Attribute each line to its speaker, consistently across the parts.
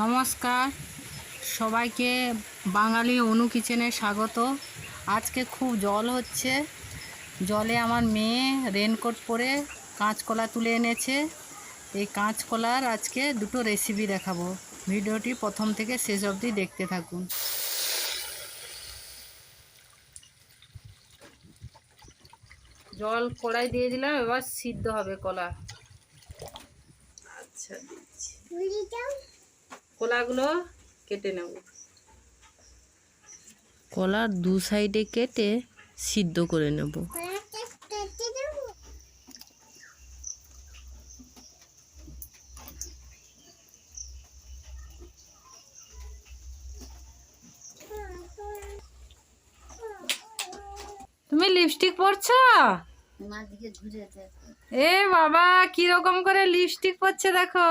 Speaker 1: নমস্কার সবাইকে বাঙালি অনু কিচেনে স্বাগত। আজকে খুব জল হচ্ছে, জলে আমার মেয়ে রেনকোট পরে কাঁচকলা তুলে এনেছে। এই কাঁচকলার আজকে দুটো রেসিপি দেখাবো। ভিডিওটি প্রথম থেকে শেষ অবধি দেখতে থাকুন। জল কড়াই দিয়ে দিলাম, এবার সিদ্ধ হবে কলা। আচ্ছা, কলাগুলো কেটে নেব।
Speaker 2: কলার দু সাইডে কেটে সিদ্ধ করে নেব।
Speaker 1: তুমি লিপস্টিক পরছো? এ বাবা, কি রকম করে লিপস্টিক পরছে দেখো।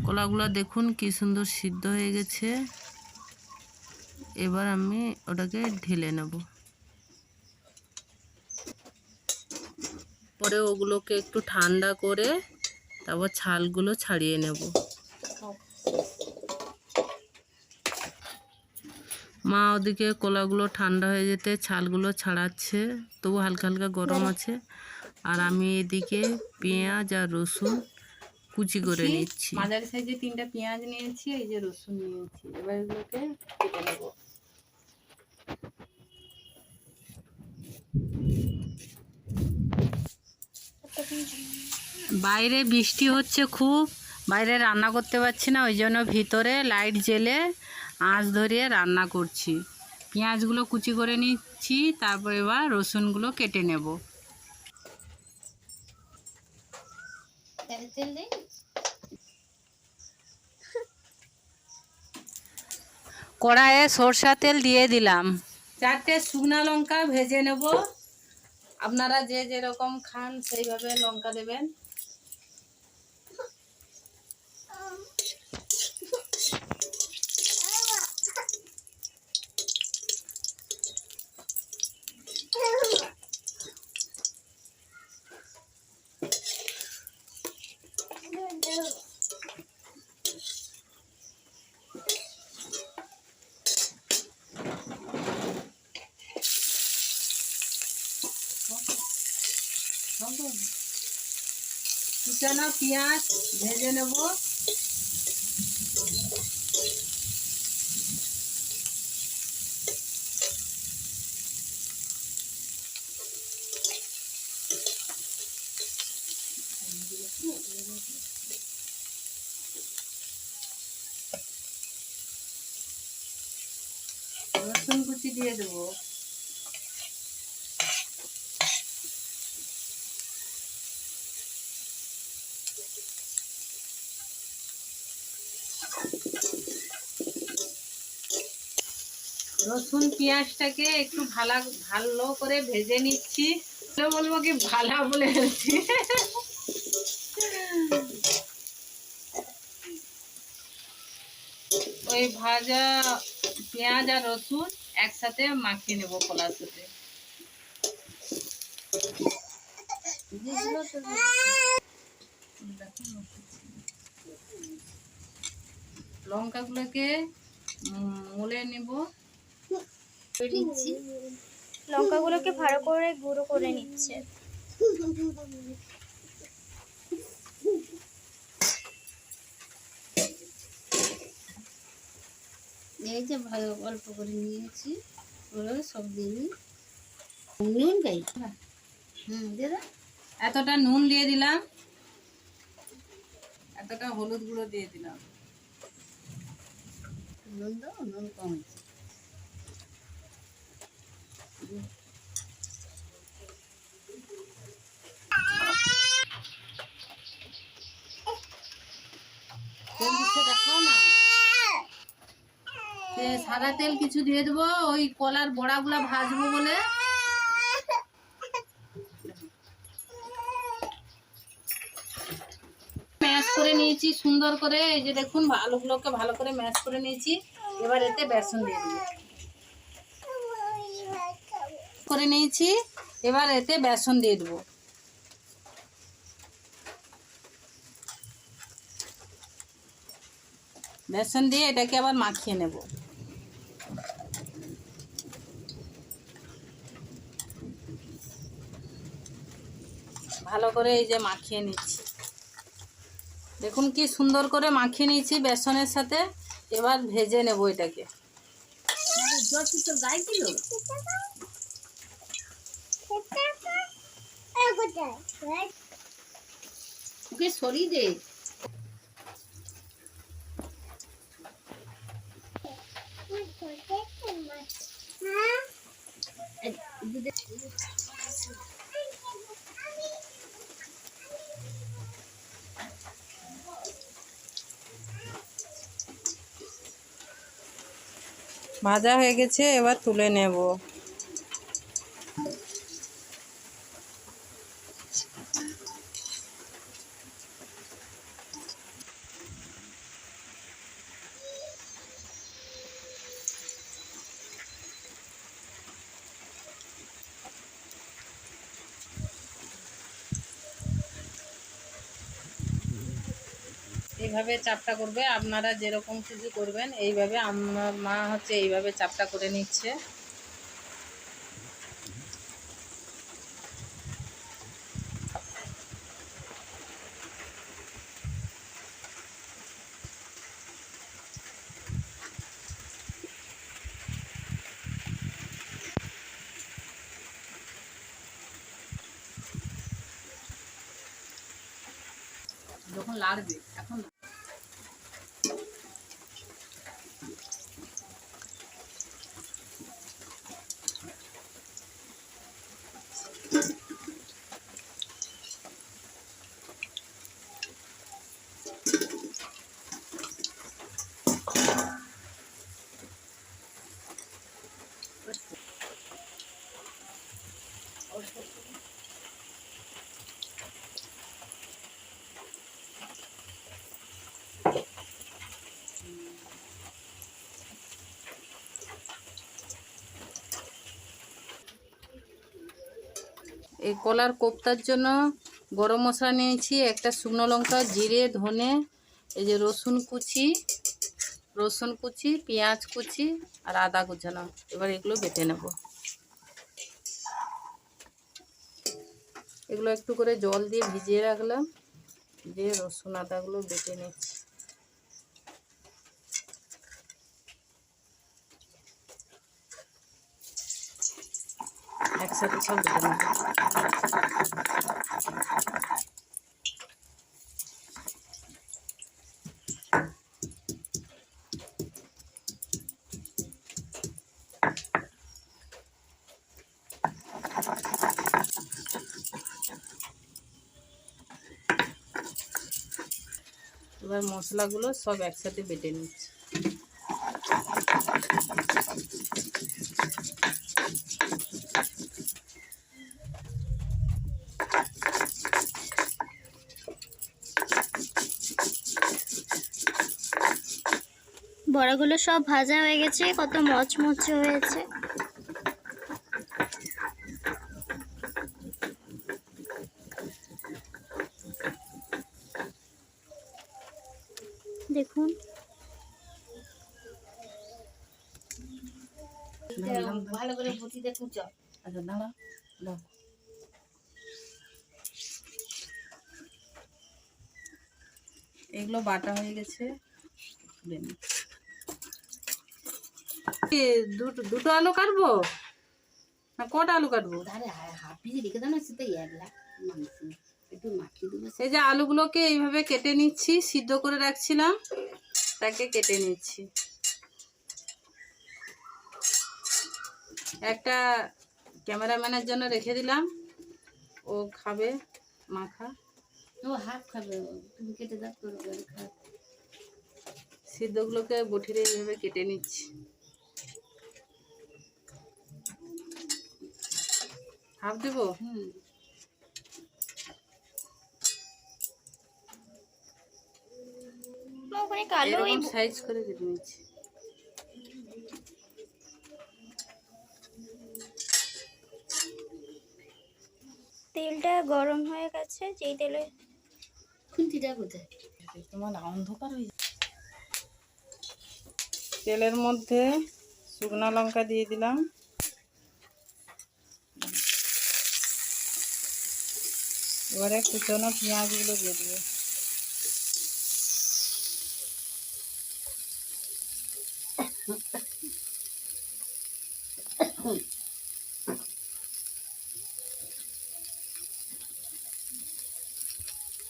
Speaker 2: কলাগুলো দেখুন কি সুন্দর সিদ্ধ হয়ে গেছে। এবার আমি ওটাকে ঢেলে নেব। পরে ওগুলোকে একটু ঠান্ডা করে তারপর ছালগুলো ছাড়িয়ে নেব। মা ওদিকে কলাগুলো ঠান্ডা হয়ে যেতে ছালগুলো ছাড়াচ্ছে, তবু হালকা হালকা গরম আছে। আর আমি এদিকে পেঁয়াজ আর রসুন কুচি করে নিচ্ছি।
Speaker 1: মাঝারি সাইজে 3টা পেঁয়াজ নিয়েছি, এই যে রসুন নিয়েছি। এবার এগুলোকে কেটে নেব। বাইরে বৃষ্টি হচ্ছে খুব, বাইরে রান্না করতে পারছি না, ওই জন্য ভিতরে লাইট জ্বেলে আঁচ ধরিয়ে রান্না করছি। পেঁয়াজগুলো কুচি করে নিচ্ছি, তারপর এবার রসুনগুলো কেটে নেব। কড়াইয়ে সরষা তেল দিয়ে দিলাম। 4টে শুকনা লঙ্কা ভেজে নেব। আপনারা যে যেরকম খান সেইভাবে লঙ্কা দেবেন। কুচানো পেঁয়াজ ভেজে নেব। রসুন কুচি দিয়ে দেবো। রসুন পেঁয়াজটাকে একটু ভালো করে ভেজে নিচ্ছি। বলবো কি ভালা বলে ফেলছি। ওই ভাজা পেঁয়াজ আর রসুন একসাথে মাখিয়ে নেব কলার সাথে। লঙ্কাগুলোকে মলে নেব।
Speaker 3: লঙ্কাগুলোকে ভালো করে গুঁড়ো করে নিচ্ছে।
Speaker 4: এই যে ভালো অল্প করে নিয়েছি, ওগুলো সব দিয়ে নুন গাই। দাদা
Speaker 1: এতটা নুন দিয়ে দিলাম, এতটা হলুদ গুঁড়ো দিয়ে দিলাম।
Speaker 4: নুন দাও, নুন কম আছে।
Speaker 1: দেখাও না। সাদা তেল কিছু দিয়ে দেবো, ওই কলার বড়াগুলা ভাজবো বলে। ম্যাশ করে নিয়েছি সুন্দর করে, এই যে দেখুন আলুগুলোকে ভালো করে ম্যাশ করে নিয়েছি। এবার এতে বেসন দিয়ে দেবো। করে নিয়েছি। এবার এতে বেসন দিয়ে দেবো। বেসন দিয়ে এটাকে আবার মাখিয়ে নেব। ভালো করে এই যে মাখিয়ে নিচ্ছি। দেখুন কি সুন্দর করে মাখিয়ে নিয়েছি বেসনের সাথে। এবার ভেজে নেব এটাকে।
Speaker 4: ওকে সরিয়ে দে।
Speaker 1: ভাজা হয়ে গেছে, এবার তুলে নেব। এইভাবে চাপটা করবে, আপনারা যেরকম কিছু করবেন এইভাবে। আমার মা হচ্ছে এইভাবে চাপটা করে নিচ্ছে। যখন লাড়বে এখন এই কলার কোপ্তার জন্য গরম মশলা নিয়েছি, একটা শুকনো লঙ্কা, জিরে, ধনে, এই যে রসুন কুচি, পেঁয়াজ কুচি আর আদা কুচানো। এবার এগুলো বেটে নেব। এগুলো একটু করে জল দিয়ে ভিজিয়ে রাখলাম, দিয়ে রসুন আদাগুলো বেটে নিচ্ছি। একসাথে সব বেটে নেব। এবার মশলাগুলো সব একসাথে বেটে নিচ্ছি।
Speaker 3: বড়াগুলো সব ভাজা হয়ে গেছে, কত মচমচে হয়েছে। দেখুন
Speaker 4: ভালো করে বটিতে কুচো।
Speaker 1: আচ্ছা দাঁড়া দাও। এগুলো বাটা হয়ে গেছে, তুলে নিই। দুটো আলু কাটবো না কটা আলু কাটবো?
Speaker 4: তাহলে হাফ পিসে রেখে দাও না, সেটা একলা মাংস একটু মাখিয়ে দেবো।
Speaker 1: এই যে আলুগুলোকে এইভাবে কেটে নিচ্ছি, সিদ্ধ করে রাখছিলাম তাকে কেটে নিচ্ছি। একটা ক্যামেরাম্যানের জন্য রেখে দিলাম, ও খাবে মাখা।
Speaker 4: ও হাফ খাবে, তুমি কেটে দাও তোর ঘরে খা।
Speaker 1: সিদ্ধগুলোকে বটিরে এইভাবে কেটে নিচ্ছি। হাফ দেবো?
Speaker 3: কালো
Speaker 1: এরকম সাইজ করে কেটে নিচ্ছি।
Speaker 3: তেলটা গরম হয়ে গেছে, যেই তেলে
Speaker 4: খুন্তিটা কোথায়?
Speaker 1: তোমার অন্ধকার হয়ে যাচ্ছে। তেলের মধ্যে শুকনো লঙ্কা দিয়ে দিলাম, এবারে কুচনো পেঁয়াজগুলো দিয়ে দেবো।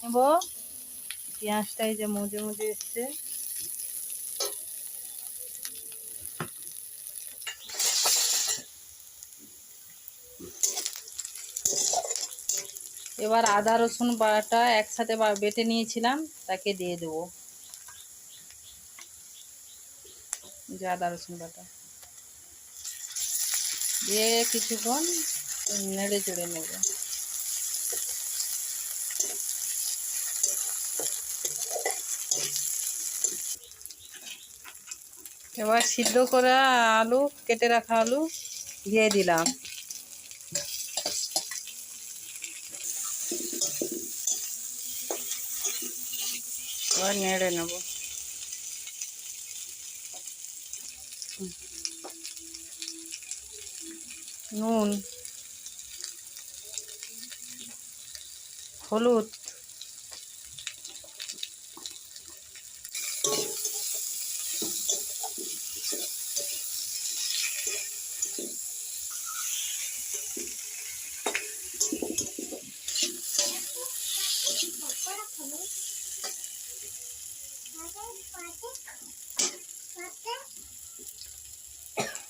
Speaker 1: নেব পেঁয়াজটা, এই যে মুজে মুজে এসছে। এবার আদা রসুন বাটা একসাথে বেটে নিয়েছিলাম, তাকে দিয়ে দেবো। যে আদা রসুন বাটা দিয়ে কিছুক্ষণ নেড়ে চেড়ে নেব। এবার সিদ্ধ করা আলু, কেটে রাখা আলু দিয়ে দিলাম। এবার নেড়ে নেব। নুন, হলুদ,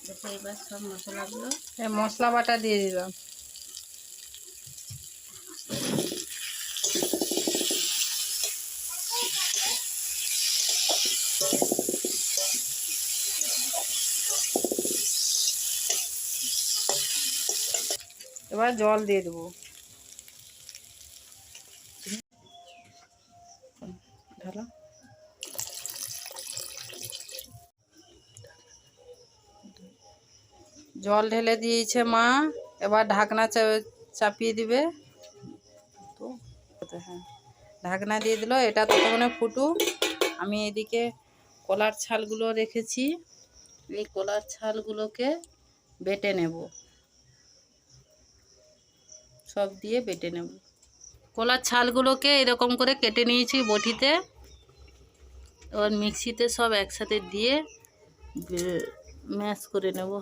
Speaker 4: দেখো এবার সব মশলাগুলো
Speaker 1: মশলা বাটা দিয়ে দিলাম। এবার জল দিয়ে দেবো। ঢালো। জল ঢেলে দিয়েছে মা, এবার ঢাকনা চাপিয়ে দিবে। তো হ্যাঁ, ঢাকনা দিয়ে দিল। এটা ততক্ষণে ফুটুক। আমি এদিকে কলার ছালগুলো রেখেছি, এই কলার ছালগুলোকে বেটে নেব, সব দিয়ে বেটে নেব। কলার ছালগুলোকে এরকম করে কেটে নিয়েছি বটিতে, এবার মিক্সিতে সব একসাথে দিয়ে ম্যাশ করে নেব।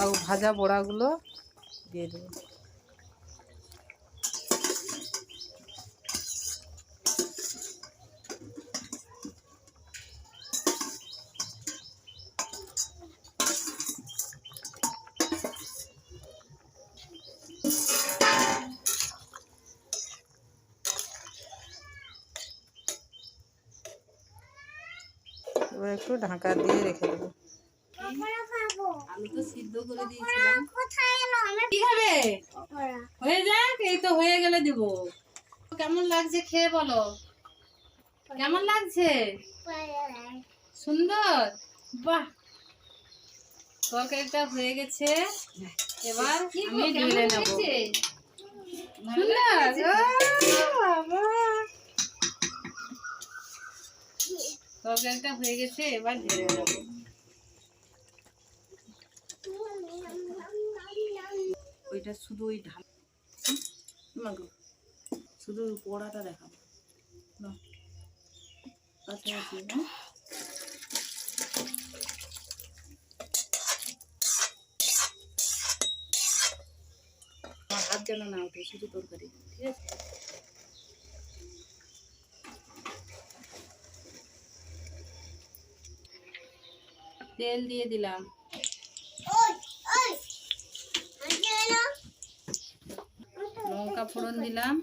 Speaker 1: আর ভাজা বড়াগুলো দিয়ে দেবো। এবার একটু ঢাকা দিয়ে রেখে দেবো। আলু তো সিদ্ধ করে দিয়েছিলাম। কি হবে? হয়ে যাক, এই তো হয়ে গেলে দিব। কেমন লাগছে খেয়ে বলো, কেমন লাগছে? সুন্দর, বাহ। তরকারিটা হয়ে গেছে, এবার আমি ঢেলে নেব। সুন্দর, তরকারিটা হয়ে গেছে, এবার ঢেলে নেব। ওইটা শুধু ওই ঢাল, শুধু পোড়াটা দেখাবো না, কাছাকাছি না। আমার হাত যেন না ওঠে, শুধু তরকারি, ঠিক আছে? তেল দিয়ে দিলাম, লঙ্কা ফোড়ন দিলাম,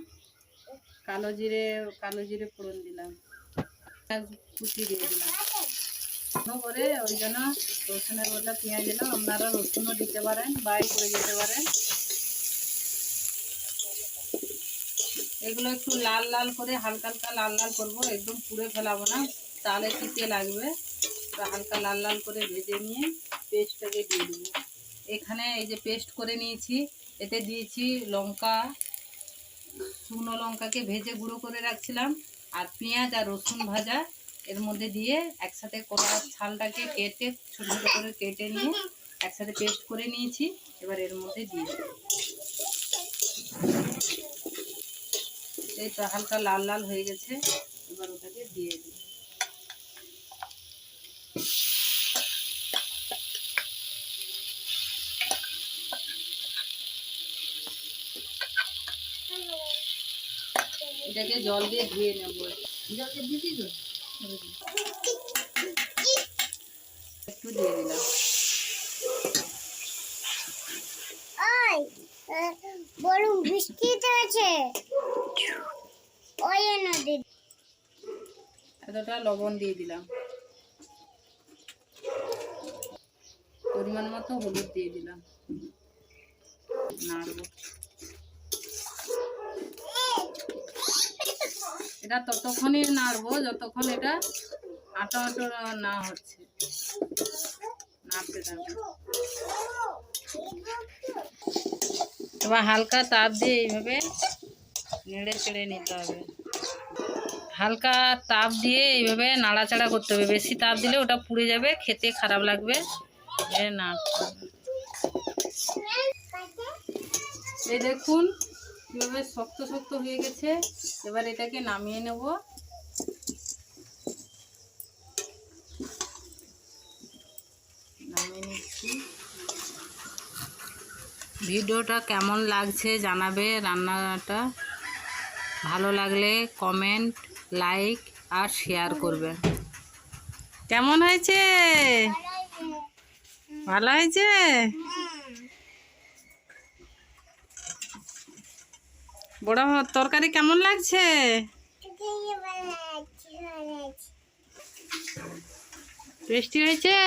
Speaker 1: কালো জিরে ফোড়ন দিলাম, কুচি দিয়ে দিলাম। করে ওই জন্য রসুনের বদলা পেঁয়াজ দিলাম। আপনারা রসুনও দিতে পারেন, বাই করে দিতে পারেন। এগুলো একটু লাল লাল করে হালকা হালকা লাল লাল করবো, একদম পুড়ে ফেলাবো না, তাহলে তিতে লাগবে। হালকা লাল লাল করে ভেজে নিয়ে পেস্টটাকে দিয়ে দেবো। এখানে এই যে পেস্ট করে নিয়েছি, এতে দিয়েছি লঙ্কা, শুকনো লঙ্কাকে ভেজে গুঁড়ো করে রাখছিলাম, আর পেঁয়াজ আর রসুন ভাজা এর মধ্যে দিয়ে একসাথে কলার ছালটাকে কেটে ছোটো ছোটো করে কেটে নিয়ে একসাথে পেস্ট করে নিয়েছি। এবার এর মধ্যে দিয়ে দেবো। এই তো হালকা লাল লাল হয়ে গেছে, এবার ওটাকে দিয়ে দিই। এটাকে জল দিয়ে ধুয়ে নেব।
Speaker 4: জল দিয়ে দিবি তো?
Speaker 1: একটু দিয়ে দিলাম।
Speaker 3: বরং বৃষ্টিতে আছে ওই নদী।
Speaker 1: এতটা লবণ দিয়ে দিলাম, পরিমাণ মতো হলুদ দিয়ে দিলাম। নাড়বো। এটা ততক্ষণই নাড়বো যতক্ষণ এটা আটো আটো না হচ্ছে, নাড়তে থাকবো। এবার হালকা তাপ দিয়ে এইভাবে নেড়ে চেড়ে নিতে হবে। হালকা তাপ দিয়ে এইভাবে নাড়াচাড়া করতে হবে, বেশি তাপ দিলে ওটা পুড়ে যাবে, খেতে খারাপ লাগবে। নাড়তে হবে। এই দেখুন কীভাবে শক্ত শক্ত হয়ে গেছে। এবার এটাকে নামিয়ে নেব। নামিয়ে নিচ্ছি। ভিডিওটা কেমন লাগছে জানাবে। রান্নাটা ভালো লাগলে কমেন্ট, লাইক আর শেয়ার করবে। কেমন হয়েছে? ভালো হয়েছে? বড় তরকারি কেমন লাগছে? টেস্টি হয়েছে?